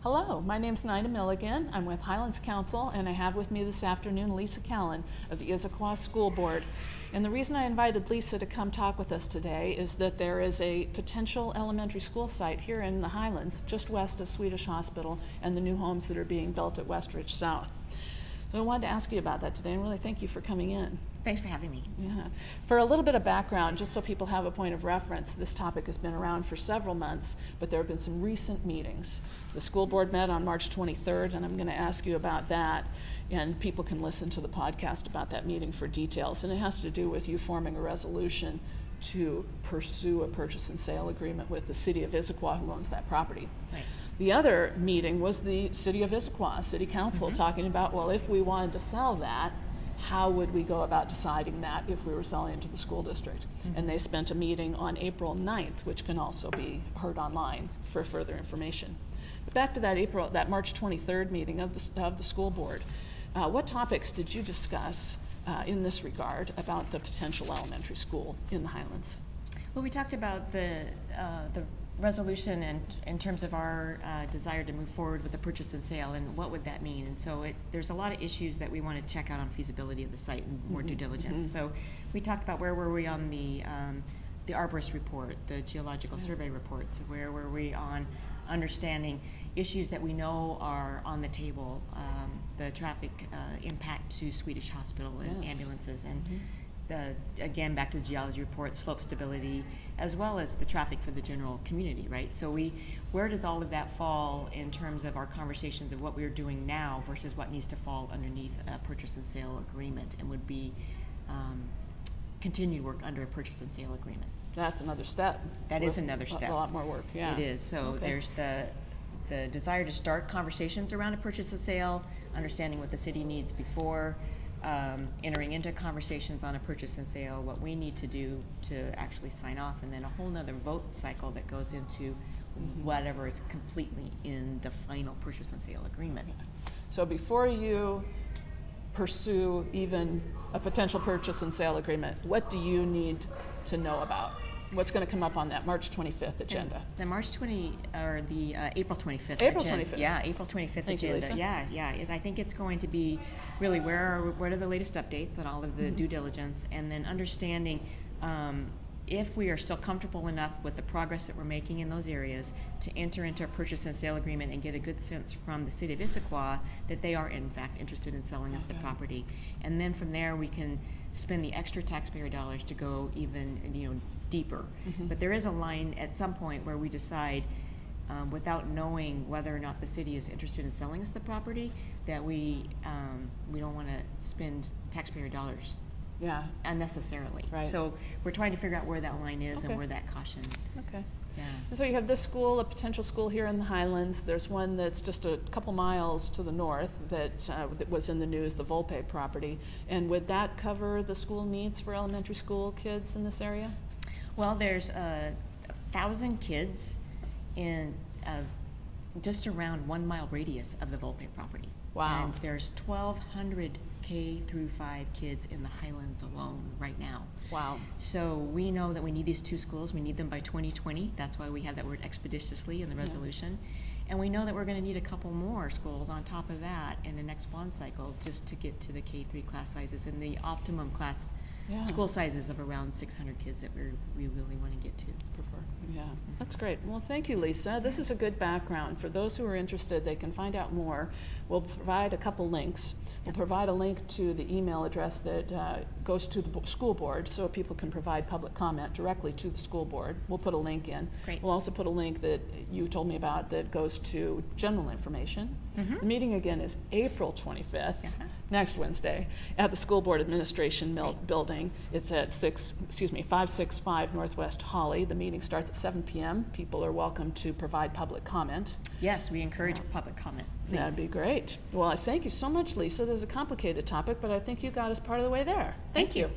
Hello, my name's Nina Milligan. I'm with Highlands Council, and I have with me this afternoon Lisa Callan of the Issaquah School Board. And the reason I invited Lisa to come talk with us today is that there is a potential elementary school site here in the Highlands, just west of Swedish Hospital and the new homes that are being built at Westridge South. So I wanted to ask you about that today, and really thank you for coming in. Thanks for having me. Yeah. For a little bit of background, just so people have a point of reference, this topic has been around for several months, but there have been some recent meetings. The school board met on March 23rd, and I'm going to ask you about that, and people can listen to the podcast about that meeting for details. And it has to do with you forming a resolution to pursue a purchase and sale agreement with the city of Issaquah, who owns that property. Right. The other meeting was the city of Issaquah, city council, talking about, well, if we wanted to sell that, how would we go about deciding that if we were selling it to the school district? And they spent a meeting on April 9th, which can also be heard online for further information. But back to that March 23rd meeting of the school board, what topics did you discuss in this regard about the potential elementary school in the Highlands? Well, we talked about the resolution and in terms of our desire to move forward with the purchase and sale, and what would that mean. And so there's a lot of issues that we want to check out on feasibility of the site and more due diligence. So we talked about where were we on the arborist report, the geological survey reports, where were we on understanding issues that we know are on the table, the traffic impact to Swedish Hospital and ambulances, and again, back to the geology report, slope stability, as well as the traffic for the general community, right? So where does all of that fall in terms of our conversations of what we're doing now versus what needs to fall underneath a purchase and sale agreement, and would be continued work under a purchase and sale agreement? That's another step. That is another step. A lot more work, yeah. It is. So there's the desire to start conversations around a purchase and sale, understanding what the city needs before entering into conversations on a purchase and sale, what we need to do to actually sign off, and then a whole nother vote cycle that goes into whatever is completely in the final purchase and sale agreement. So before you pursue even a potential purchase and sale agreement, what do you need to know about? What's going to come up on that March 25th agenda? The April 25th. April agenda. 25th. Yeah, April 25th Thank you, agenda. Lisa. Yeah. I think it's going to be really what are the latest updates on all of the due diligence, and then understanding if we are still comfortable enough with the progress that we're making in those areas to enter into a purchase and sale agreement and get a good sense from the city of Issaquah that they are in fact interested in selling us the property. And then from there we can spend the extra taxpayer dollars to go even deeper. But there is a line at some point where we decide, without knowing whether or not the city is interested in selling us the property, that we don't want to spend taxpayer dollars unnecessarily. Right. So we're trying to figure out where that line is and where that caution. Okay. Yeah. So you have this school, a potential school here in the Highlands. There's one that's just a couple miles to the north that was in the news, the Volpe property. And would that cover the school needs for elementary school kids in this area? Well, there's 1,000 kids in just around 1 mile radius of the Volpe property. Wow. And there's 1,200 K through 5 kids in the Highlands alone right now. Wow. So we know that we need these 2 schools. We need them by 2020. That's why we have that word expeditiously in the resolution. And we know that we're going to need a couple more schools on top of that in the next bond cycle just to get to the K3 class sizes and the optimum class school sizes of around 600 kids that we really want to get to. Yeah, that's great. Well, thank you, Lisa. This is a good background. For those who are interested, they can find out more. We'll provide a couple links. We'll provide a link to the email address that goes to the school board so people can provide public comment directly to the school board. We'll put a link in. Great. We'll also put a link that you told me about that goes to general information. The meeting again is April 25th, next Wednesday, at the School Board Administration Building. It's at 565 Northwest Holly. The meeting starts at 7 p.m. People are welcome to provide public comment. Yes, we encourage public comment. Please. That'd be great. Well, I thank you so much, Lisa. This is a complicated topic, but I think you got us part of the way there. Thank you.